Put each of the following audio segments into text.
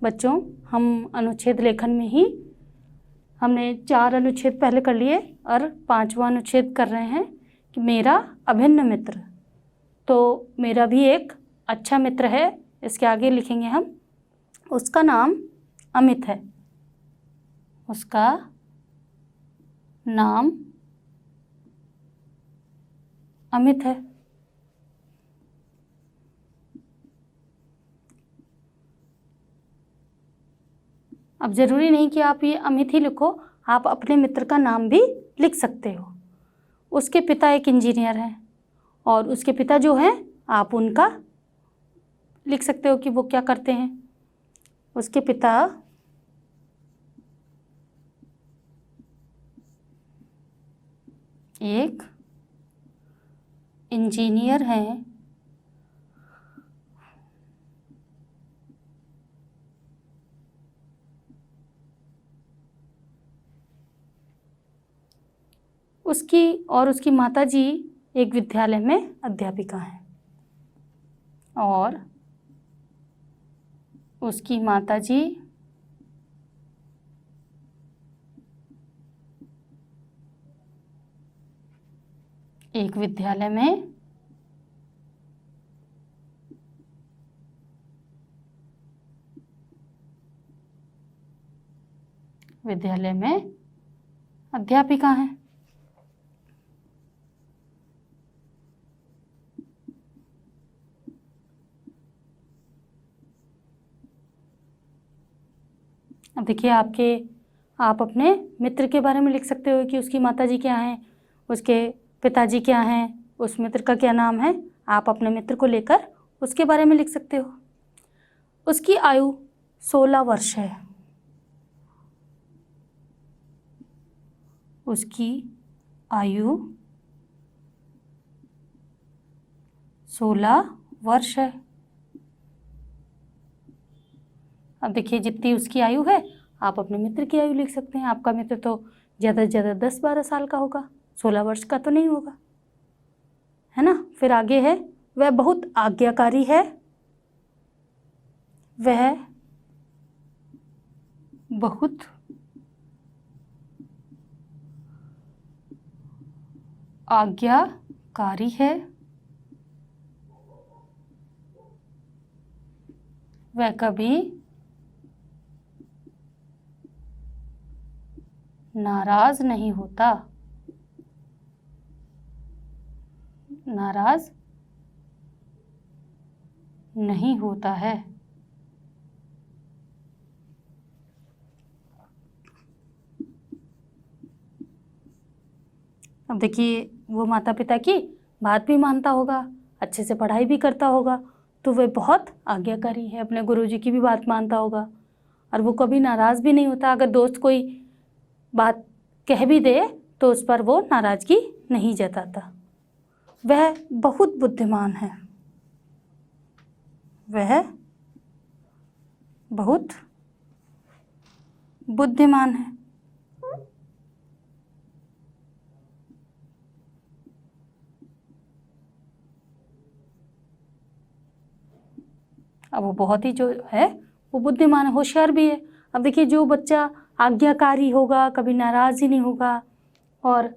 बच्चों, हम अनुच्छेद लेखन में ही हमने 4 अनुच्छेद पहले कर लिए और 5वां अनुच्छेद कर रहे हैं कि मेरा अभिन्न मित्र। तो मेरा भी एक अच्छा मित्र है, इसके आगे लिखेंगे हम, उसका नाम अमित है। उसका नाम अमित है। अब ज़रूरी नहीं कि आप ये अमित ही लिखो, आप अपने मित्र का नाम भी लिख सकते हो। उसके पिता एक इंजीनियर हैं और उसके पिता जो हैं आप उनका लिख सकते हो कि वो क्या करते हैं। उसके पिता एक इंजीनियर हैं उसकी माताजी एक विद्यालय में अध्यापिका हैं और उसकी माताजी एक विद्यालय में अध्यापिका हैं। अब देखिए, आप अपने मित्र के बारे में लिख सकते हो कि उसकी माताजी क्या हैं, उसके पिताजी क्या हैं, उस मित्र का क्या नाम है। आप अपने मित्र को लेकर उसके बारे में लिख सकते हो। उसकी आयु 16 वर्ष है। उसकी आयु 16 वर्ष है। अब देखिए, जितनी उसकी आयु है आप अपने मित्र की आयु लिख सकते हैं। आपका मित्र तो ज़्यादा से ज़्यादा 10-12 साल का होगा, 16 वर्ष का तो नहीं होगा, है ना। फिर आगे है, वह बहुत आज्ञाकारी है। वह बहुत आज्ञाकारी है। वह कभी नाराज नहीं होता। नाराज नहीं होता है। अब देखिए, वो माता पिता की बात भी मानता होगा, अच्छे से पढ़ाई भी करता होगा, तो वह बहुत आज्ञाकारी है, अपने गुरुजी की भी बात मानता होगा और वो कभी नाराज़ भी नहीं होता। अगर दोस्त कोई बात कह भी दे तो उस पर वो नाराज़गी नहीं जताता। वह बहुत बुद्धिमान है। वह बहुत बुद्धिमान है। अब वो बहुत ही जो है वो बुद्धिमान है, होशियार भी है। अब देखिए, जो बच्चा आज्ञाकारी होगा, कभी नाराज़ ही नहीं होगा और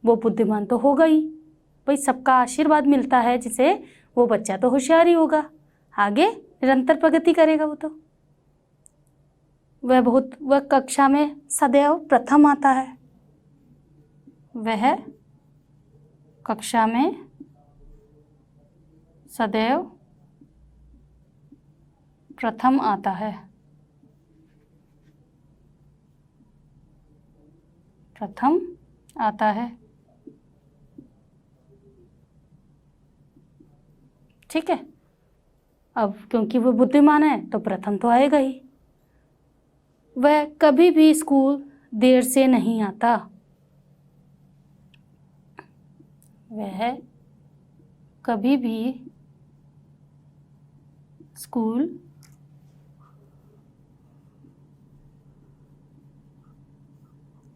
वो बुद्धिमान तो होगा ही। भाई, सबका आशीर्वाद मिलता है जिसे, वो बच्चा तो होशियार ही होगा, आगे निरंतर प्रगति करेगा वो तो। वह कक्षा में सदैव प्रथम आता है। वह कक्षा में सदैव प्रथम आता है। प्रथम आता है। ठीक है। अब क्योंकि वो बुद्धिमान है तो प्रथम तो आएगा ही। वह कभी भी स्कूल देर से नहीं आता। वह कभी भी स्कूल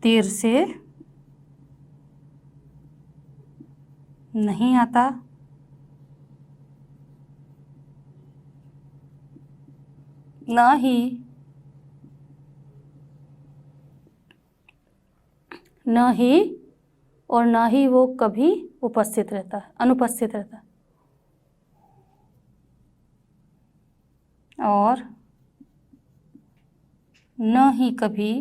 देर से नहीं आता। ना ही न ही, और ना ही वो कभी उपस्थित रहता है, अनुपस्थित रहता है। और न ही कभी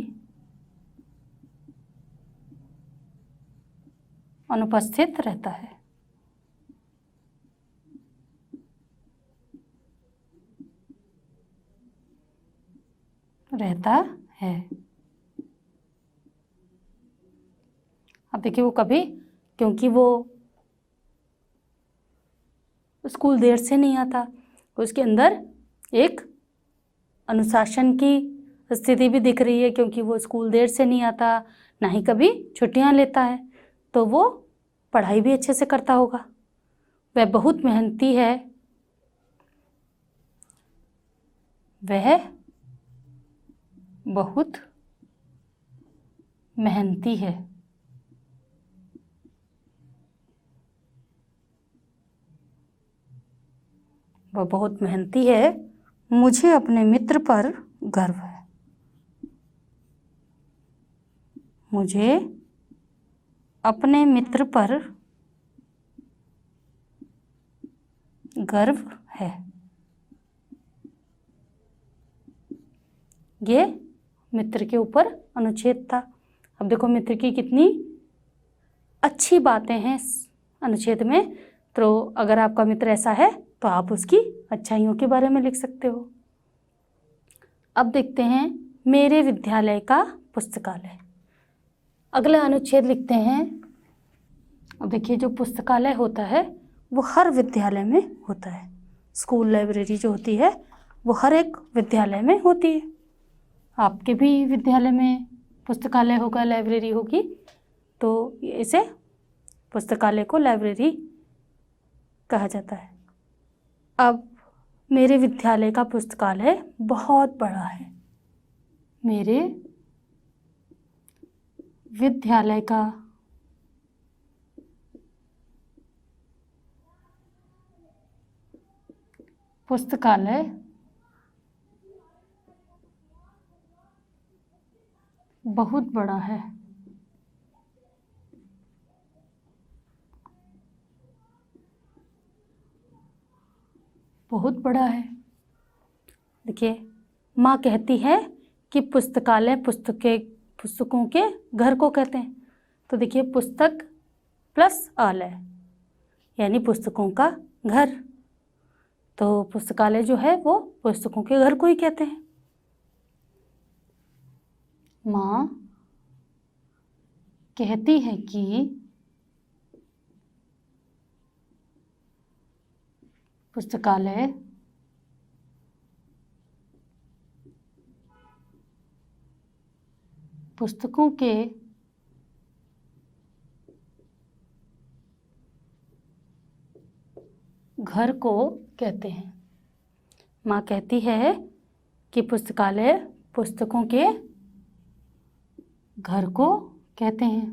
अनुपस्थित रहता है। रहता है। अब देखिए वो कभी, क्योंकि वो स्कूल देर से नहीं आता, उसके अंदर एक अनुशासन की स्थिति भी दिख रही है, क्योंकि वो स्कूल देर से नहीं आता, ना ही कभी छुट्टियां लेता है, तो वो पढ़ाई भी अच्छे से करता होगा। वह बहुत मेहनती है, वह बहुत मेहनती है। वह बहुत मेहनती है। मुझे अपने मित्र पर गर्व है। मुझे अपने मित्र पर गर्व है। ये मित्र के ऊपर अनुच्छेद था। अब देखो मित्र की कितनी अच्छी बातें हैं इस अनुच्छेद में। तो अगर आपका मित्र ऐसा है तो आप उसकी अच्छाइयों के बारे में लिख सकते हो। अब देखते हैं मेरे विद्यालय का पुस्तकालय। अगला अनुच्छेद लिखते हैं। अब देखिए जो पुस्तकालय होता है वो हर विद्यालय में होता है। स्कूल लाइब्रेरी जो होती है वो हर एक विद्यालय में होती है। आपके भी विद्यालय में पुस्तकालय होगा, लाइब्रेरी होगी, तो इसे पुस्तकालय को लाइब्रेरी कहा जाता है। अब मेरे विद्यालय का पुस्तकालय बहुत बड़ा है। मेरे विद्यालय का पुस्तकालय बहुत बड़ा है। बहुत बड़ा है। देखिए माँ कहती है कि पुस्तकालय पुस्तकों के घर को कहते हैं। तो देखिए पुस्तक प्लस आलय यानी पुस्तकों का घर। तो पुस्तकालय जो है वो पुस्तकों के घर को ही कहते हैं। माँ कहती है कि पुस्तकालय पुस्तकों के घर को कहते हैं। माँ कहती है कि पुस्तकालय पुस्तकों के घर को कहते हैं।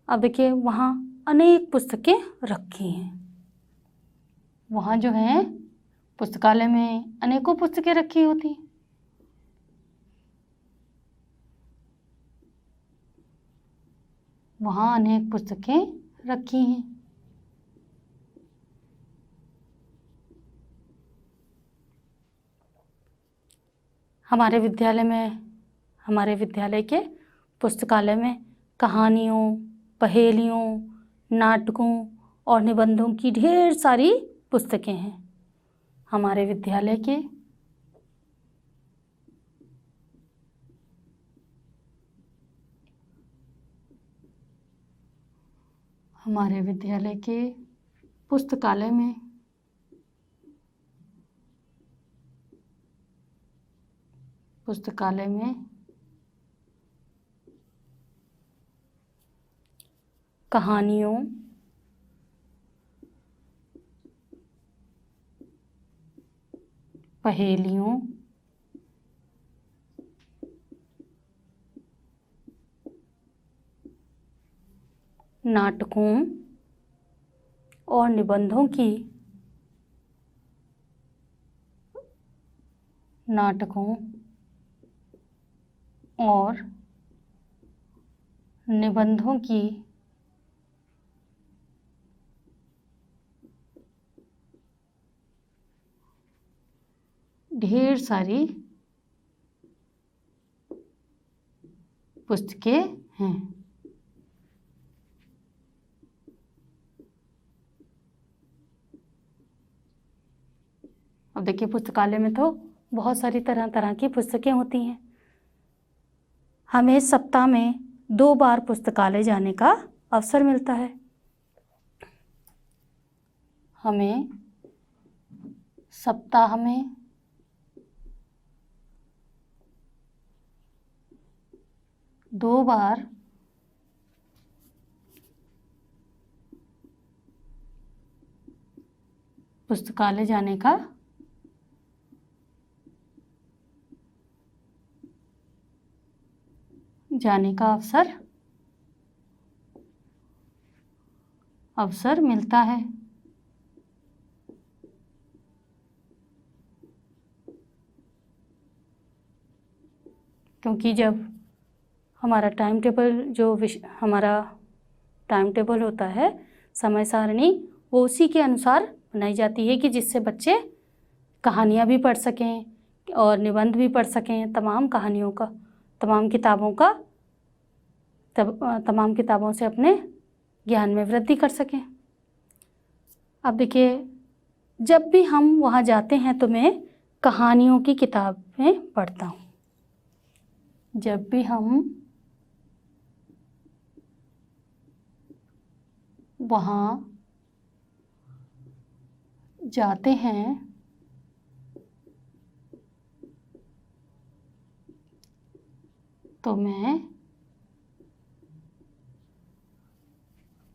अब देखिए वहाँ अनेक पुस्तकें रखी हैं। वहाँ जो है पुस्तकालय में अनेकों पुस्तकें रखी होती हैं। वहाँ अनेक पुस्तकें रखी हैं। हमारे विद्यालय के पुस्तकालय में कहानियों, पहेलियों, नाटकों और निबंधों की ढेर सारी पुस्तकें हैं। हमारे विद्यालय के पुस्तकालय में कहानियों, पहेलियों, नाटकों और निबंधों की नाटकों और निबंधों की ढेर सारी पुस्तकें हैं। अब देखिए, पुस्तकालय में तो बहुत सारी तरह तरह की पुस्तकें होती हैं। हमें सप्ताह में 2 बार पुस्तकालय जाने का अवसर मिलता है। हमें सप्ताह में 2 बार पुस्तकालय जाने का अवसर मिलता है। क्योंकि जब हमारा टाइम टेबल होता है, समय सारणी, वो उसी के अनुसार बनाई जाती है कि जिससे बच्चे कहानियाँ भी पढ़ सकें और निबंध भी पढ़ सकें, तमाम कहानियों का, तमाम किताबों से अपने ज्ञान में वृद्धि कर सकें। अब देखिए, जब भी हम वहाँ जाते हैं तो मैं कहानियों की किताबें पढ़ता हूँ। जब भी हम वहाँ जाते हैं तो मैं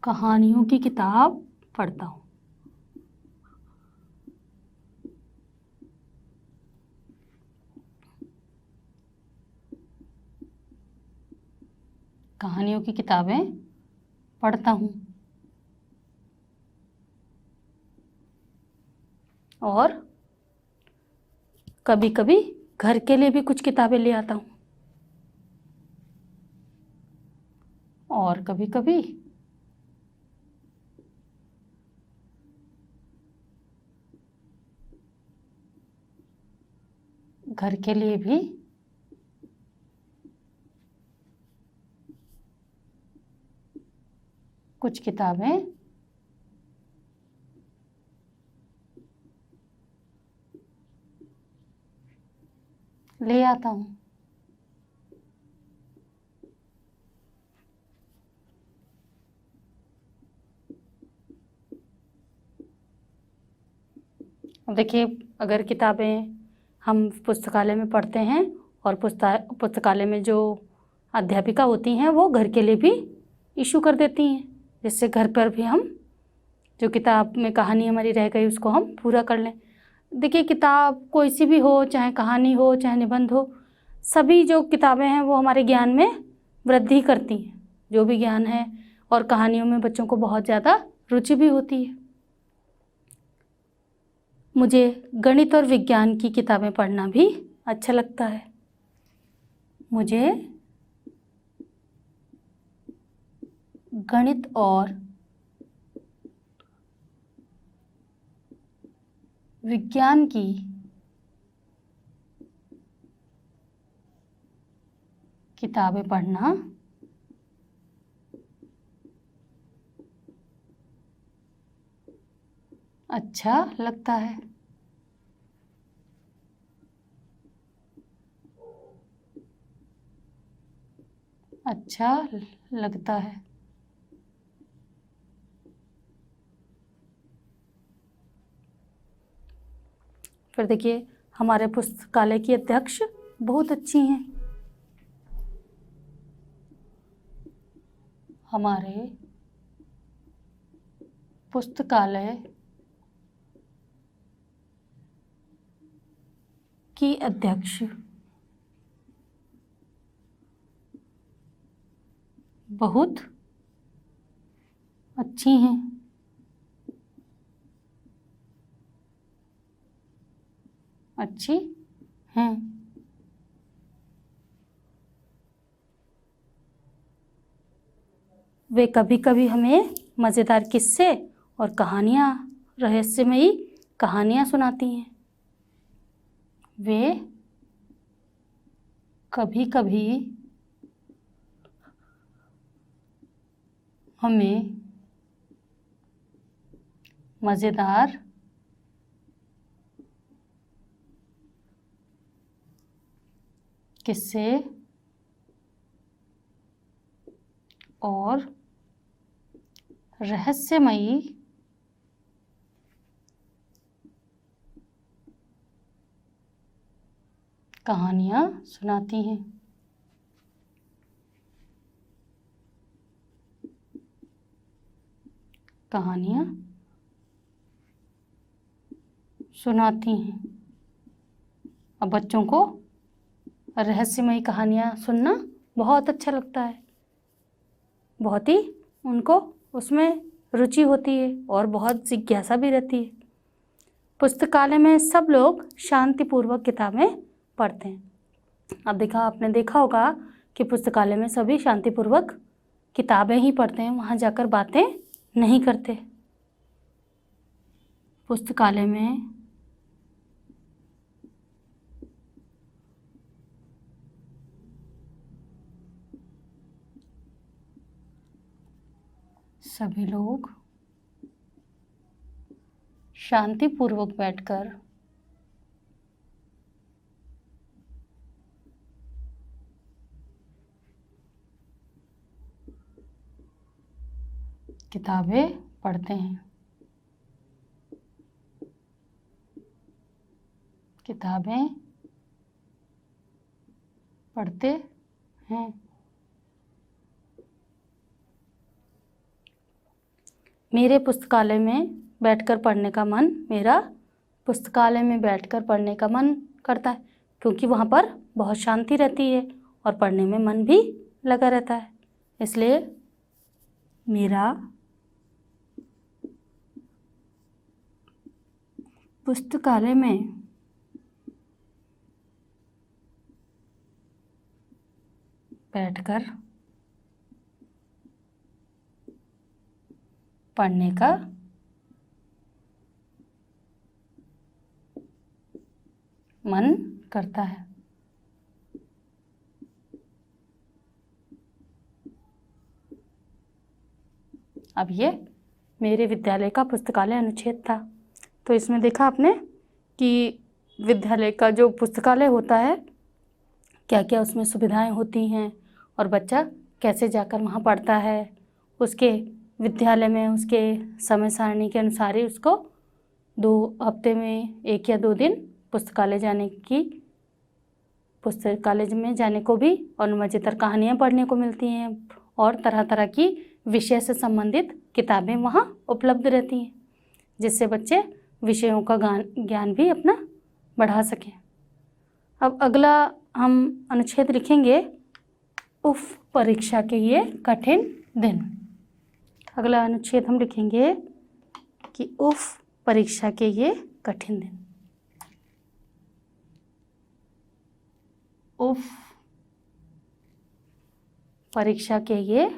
कहानियों की किताब पढ़ता हूँ। कहानियों की किताबें पढ़ता हूँ और कभी कभी घर के लिए भी कुछ किताबें ले आता हूँ। और कभी कभी घर के लिए भी कुछ किताबें ले आता हूँ। देखिए, अगर किताबें हम पुस्तकालय में पढ़ते हैं और पुस्तकालय में जो अध्यापिका होती हैं वो घर के लिए भी इशू कर देती हैं, जिससे घर पर भी हम जो किताब में कहानी हमारी रह गई उसको हम पूरा कर लें। देखिए, किताब कोई सी भी हो, चाहे कहानी हो चाहे निबंध हो, सभी जो किताबें हैं वो हमारे ज्ञान में वृद्धि करती हैं। जो भी ज्ञान है, और कहानियों में बच्चों को बहुत ज़्यादा रुचि भी होती है। मुझे गणित और विज्ञान की किताबें पढ़ना भी अच्छा लगता है। मुझे गणित और विज्ञान की किताबें पढ़ना अच्छा लगता है। अच्छा लगता है। फिर देखिए, हमारे पुस्तकालय की अध्यक्ष बहुत अच्छी हैं। हमारे पुस्तकालय की अध्यक्ष बहुत अच्छी हैं। अच्छी हैं। वे कभी कभी हमें मज़ेदार किस्से और कहानियाँ, रहस्यमयी कहानियाँ सुनाती हैं। वे कभी कभी हमें मज़ेदार किस्से और रहस्यमयी कहानियाँ सुनाती हैं। कहानियाँ सुनाती हैं। अब बच्चों को रहस्यमयी कहानियाँ सुनना बहुत अच्छा लगता है, बहुत ही उनको उसमें रुचि होती है और बहुत जिज्ञासा भी रहती है। पुस्तकालय में सब लोग शांतिपूर्वक किताबें पढ़ते हैं। अब आपने देखा होगा कि पुस्तकालय में सभी शांतिपूर्वक किताबें ही पढ़ते हैं, वहाँ जाकर बातें नहीं करते। पुस्तकालय में सभी लोग शांतिपूर्वक बैठकर किताबें पढ़ते हैं। किताबें पढ़ते हैं। मेरा पुस्तकालय में बैठकर पढ़ने का मन करता है, क्योंकि वहाँ पर बहुत शांति रहती है और पढ़ने में मन भी लगा रहता है। इसलिए मेरा पुस्तकालय में बैठकर पढ़ने का मन करता है। अब ये मेरे विद्यालय का पुस्तकालय अनुच्छेद था। तो इसमें देखा आपने कि विद्यालय का जो पुस्तकालय होता है, क्या क्या उसमें सुविधाएं होती हैं और बच्चा कैसे जाकर वहाँ पढ़ता है। उसके विद्यालय में उसके समय सारणी के अनुसार ही उसको 2 हफ्ते में 1 या 2 दिन पुस्तकालय में जाने को भी और मज़ेदार कहानियाँ पढ़ने को मिलती हैं और तरह तरह की विषय से संबंधित किताबें वहाँ उपलब्ध रहती हैं, जिससे बच्चे विषयों का ज्ञान भी अपना बढ़ा सकें। अब अगला हम अनुच्छेद लिखेंगे, उफ परीक्षा के ये कठिन दिन। अगला अनुच्छेद हम लिखेंगे कि उफ परीक्षा के ये कठिन दिन। उफ परीक्षा के ये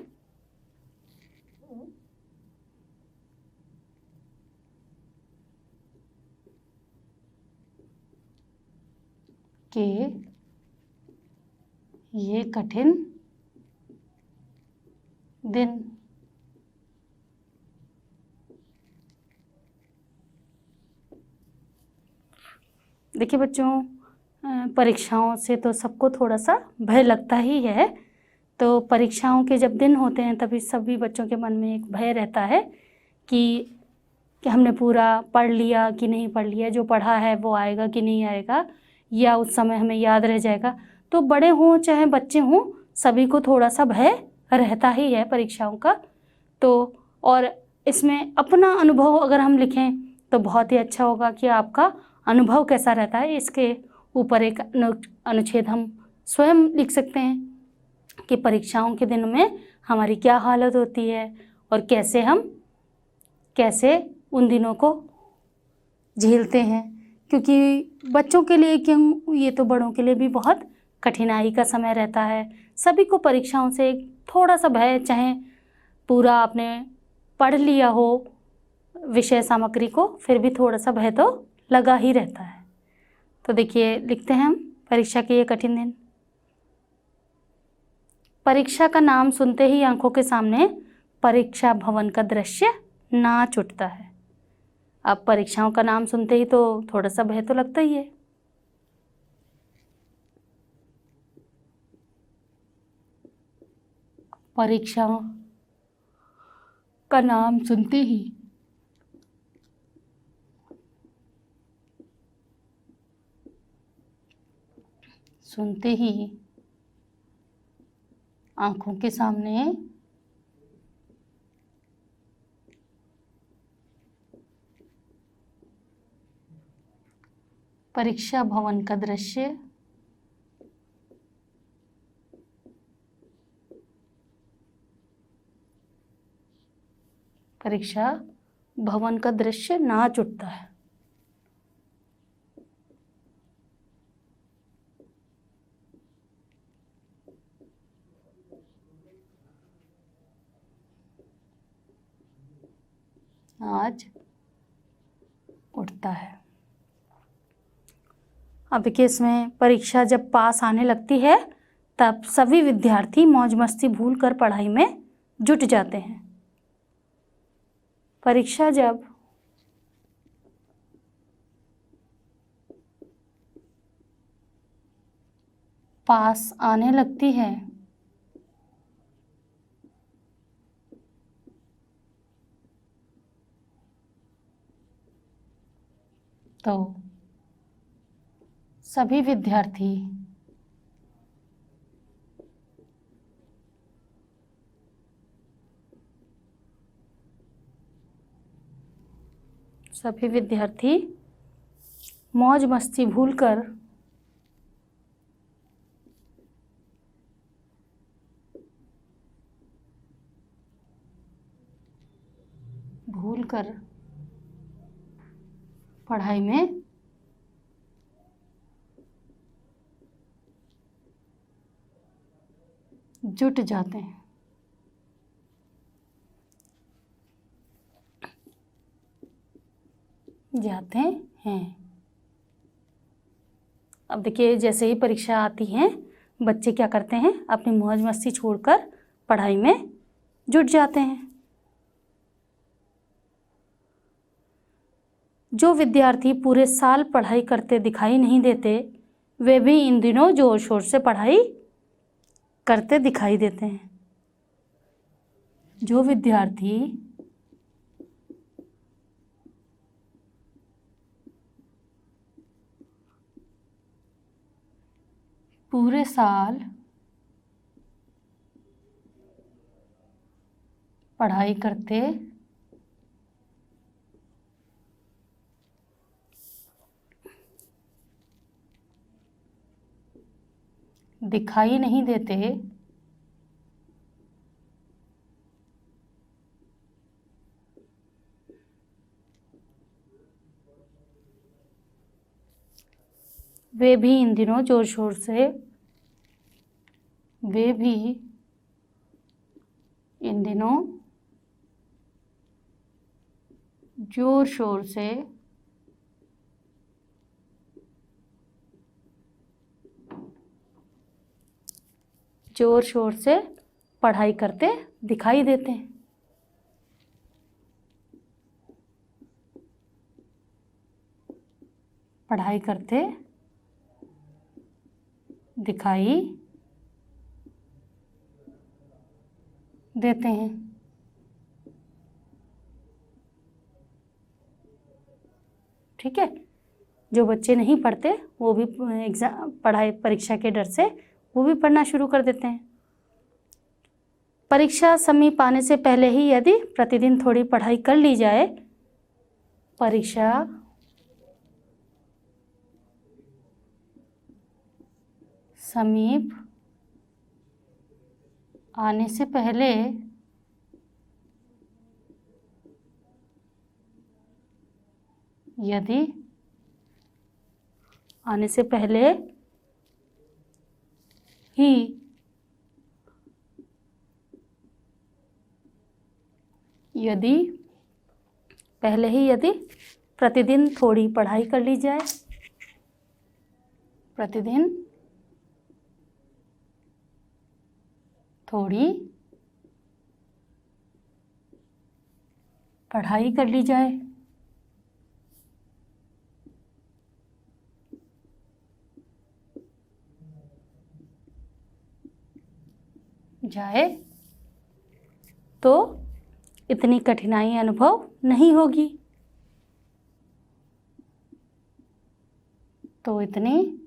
कठिन दिन। देखिए बच्चों, परीक्षाओं से तो सबको थोड़ा सा भय लगता ही है। तो परीक्षाओं के जब दिन होते हैं तभी सभी बच्चों के मन में एक भय रहता है कि हमने पूरा पढ़ लिया कि नहीं पढ़ लिया, जो पढ़ा है वो आएगा कि नहीं आएगा, या उस समय हमें याद रह जाएगा। तो बड़े हों चाहे बच्चे हों, सभी को थोड़ा सा भय रहता ही है परीक्षाओं का। तो और इसमें अपना अनुभव अगर हम लिखें तो बहुत ही अच्छा होगा कि आपका अनुभव कैसा रहता है। इसके ऊपर एक अनुच्छेद हम स्वयं लिख सकते हैं कि परीक्षाओं के दिन में हमारी क्या हालत होती है और कैसे उन दिनों को झेलते हैं, क्योंकि बच्चों के लिए क्यों, ये तो बड़ों के लिए भी बहुत कठिनाई का समय रहता है। सभी को परीक्षाओं से थोड़ा सा भय, चाहे पूरा आपने पढ़ लिया हो विषय सामग्री को, फिर भी थोड़ा सा भय तो लगा ही रहता है। तो देखिए, लिखते हैं हम परीक्षा के ये कठिन दिन। परीक्षा का नाम सुनते ही आंखों के सामने परीक्षा भवन का दृश्य नाच उठता है। अब परीक्षाओं का नाम सुनते ही तो थोड़ा सा भय तो लगता ही है। परीक्षाओं का नाम सुनते ही आंखों के सामने परीक्षा भवन का दृश्य नाच उठता है। आज उठता है। अब देखिए, इसमें परीक्षा जब पास आने लगती है तब सभी विद्यार्थी मौज मस्ती भूल कर पढ़ाई में जुट जाते हैं। परीक्षा जब पास आने लगती है तो सभी विद्यार्थी मौज मस्ती भूलकर पढ़ाई में जुट जाते हैं। अब देखिए, जैसे ही परीक्षा आती है बच्चे क्या करते हैं, अपनी मौज मस्ती छोड़कर पढ़ाई में जुट जाते हैं। जो विद्यार्थी पूरे साल पढ़ाई करते दिखाई नहीं देते, वे भी इन दिनों जोर शोर से पढ़ाई करते दिखाई देते हैं। जो विद्यार्थी पूरे साल पढ़ाई करते दिखाई नहीं देते, वे भी इन दिनों जोर शोर से पढ़ाई करते दिखाई देते हैं। पढ़ाई करते दिखाई देते हैं। ठीक है, जो बच्चे नहीं पढ़ते वो भी परीक्षा के डर से वो भी पढ़ना शुरू कर देते हैं। परीक्षा समीप आने से पहले ही यदि प्रतिदिन थोड़ी पढ़ाई कर ली जाए, परीक्षा समीप आने से पहले यदि आने से पहले ही यदि प्रतिदिन थोड़ी पढ़ाई कर ली जाए, प्रतिदिन थोड़ी पढ़ाई कर ली जाए, तो इतनी कठिनाई अनुभव नहीं होगी, तो इतनी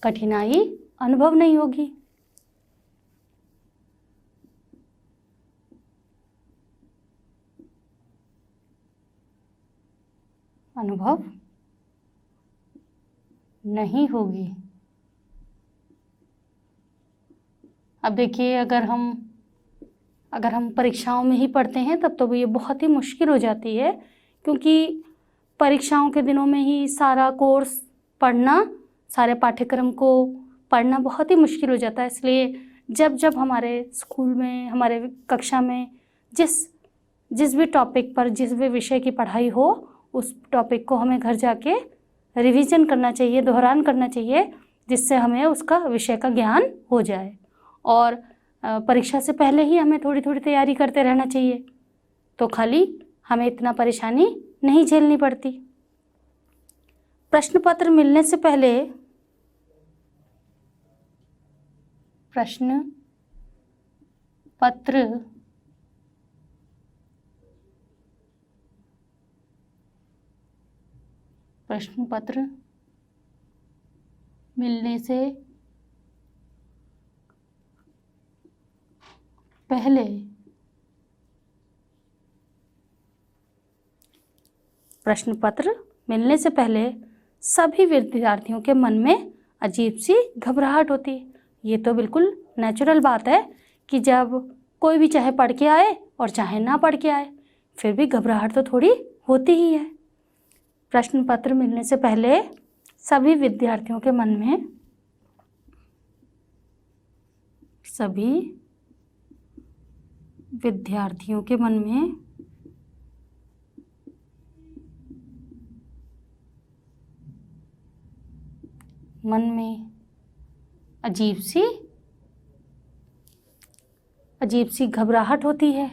कठिनाई अनुभव नहीं होगी। अनुभव नहीं होगी। अब देखिए, अगर हम परीक्षाओं में ही पढ़ते हैं तब तो ये बहुत ही मुश्किल हो जाती है, क्योंकि परीक्षाओं के दिनों में ही सारा कोर्स पढ़ना, सारे पाठ्यक्रम को पढ़ना बहुत ही मुश्किल हो जाता है। इसलिए जब हमारे स्कूल में, हमारे कक्षा में जिस भी टॉपिक पर, जिस भी विषय की पढ़ाई हो, उस टॉपिक को हमें घर जाके रिवीजन करना चाहिए, दोहरान करना चाहिए, जिससे हमें उसका विषय का ज्ञान हो जाए। और परीक्षा से पहले ही हमें थोड़ी थोड़ी तैयारी करते रहना चाहिए, तो खाली हमें इतना परेशानी नहीं झेलनी पड़ती। प्रश्न पत्र मिलने से पहले प्रश्न पत्र मिलने से पहले सभी विद्यार्थियों के मन में अजीब सी घबराहट होती है। ये तो बिल्कुल नेचुरल बात है कि जब कोई भी चाहे पढ़ के आए और चाहे ना पढ़ के आए, फिर भी घबराहट तो थोड़ी होती ही है। प्रश्न पत्र मिलने से पहले सभी विद्यार्थियों के मन में अजीब सी घबराहट होती है।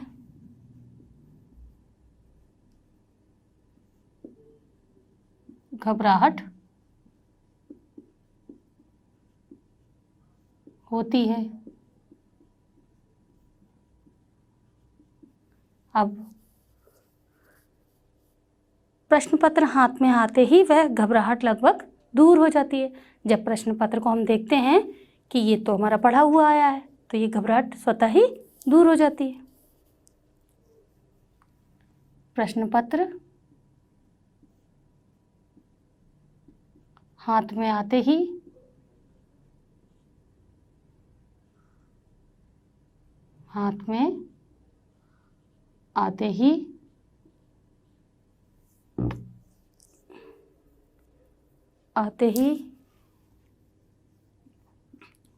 अब प्रश्न पत्र हाथ में आते ही वह घबराहट लगभग दूर हो जाती है। जब प्रश्न पत्र को हम देखते हैं कि ये तो हमारा पढ़ा हुआ आया है, तो ये घबराहट स्वतः ही दूर हो जाती है। प्रश्न पत्र हाथ में आते ही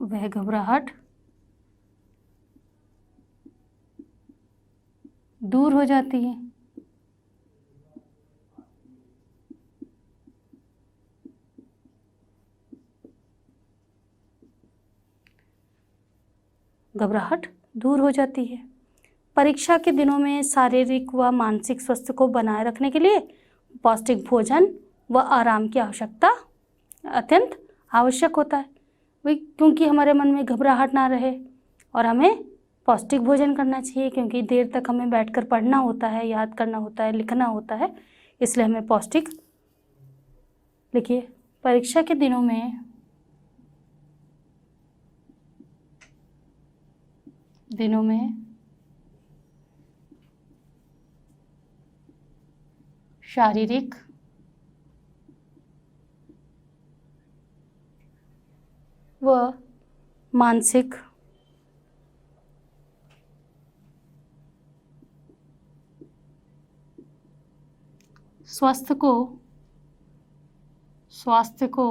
वह घबराहट दूर हो जाती है। घबराहट दूर हो जाती है। परीक्षा के दिनों में शारीरिक व मानसिक स्वास्थ्य को बनाए रखने के लिए पौष्टिक भोजन व आराम की आवश्यकता अत्यंत आवश्यक होता है। वही, क्योंकि हमारे मन में घबराहट ना रहे, और हमें पौष्टिक भोजन करना चाहिए, क्योंकि देर तक हमें बैठकर पढ़ना होता है, याद करना होता है, लिखना होता है, इसलिए हमें पौष्टिक। देखिए, परीक्षा के दिनों में शारीरिक व मानसिक स्वास्थ्य को स्वास्थ्य को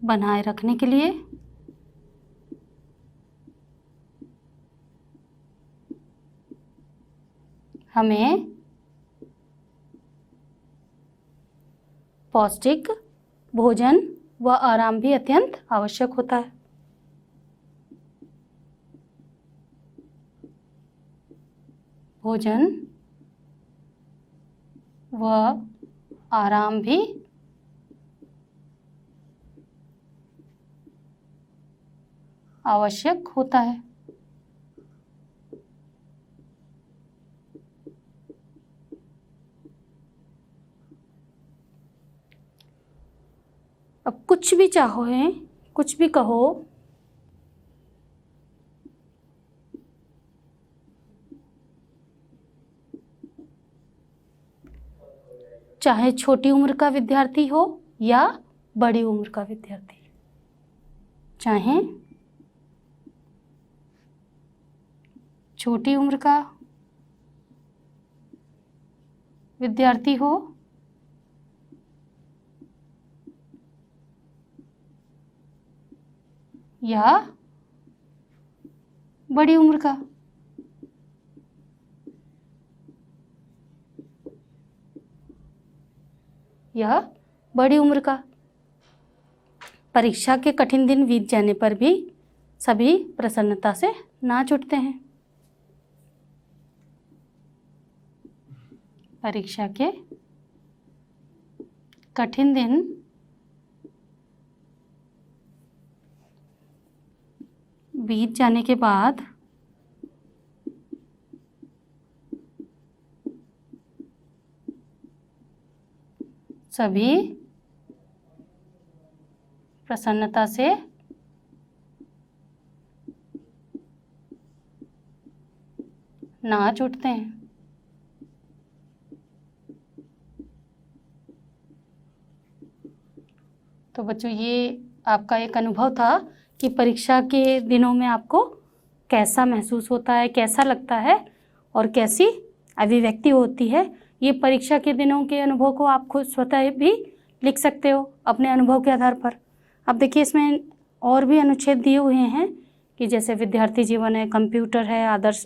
बनाए रखने के लिए हमें पौष्टिक भोजन व आराम भी अत्यंत आवश्यक होता है। भोजन व आराम भी आवश्यक होता है। अब कुछ भी चाहो है, कुछ भी कहो, चाहे छोटी उम्र का विद्यार्थी हो या बड़ी उम्र का विद्यार्थी, चाहे छोटी उम्र का विद्यार्थी हो या बड़ी उम्र का, या बड़ी उम्र का, परीक्षा के कठिन दिन बीत जाने पर भी सभी प्रसन्नता से नाच उठते हैं। परीक्षा के कठिन दिन बीत जाने के बाद सभी प्रसन्नता से नाच उठते हैं। तो बच्चों, ये आपका एक अनुभव था कि परीक्षा के दिनों में आपको कैसा महसूस होता है, कैसा लगता है और कैसी अभिव्यक्ति होती है। ये परीक्षा के दिनों के अनुभव को आप खुद स्वतः भी लिख सकते हो अपने अनुभव के आधार पर। अब देखिए, इसमें और भी अनुच्छेद दिए हुए हैं कि जैसे विद्यार्थी जीवन है, कंप्यूटर है, आदर्श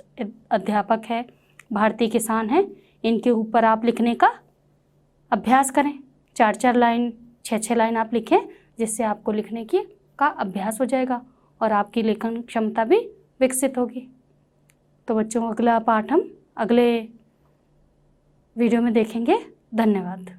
अध्यापक है, भारतीय किसान है। इनके ऊपर आप लिखने का अभ्यास करें। 4-4 लाइन, 6-6 लाइन आप लिखें, जिससे आपको लिखने की का अभ्यास हो जाएगा और आपकी लेखन क्षमता भी विकसित होगी। तो बच्चों, अगला पाठ हम अगले वीडियो में देखेंगे। धन्यवाद।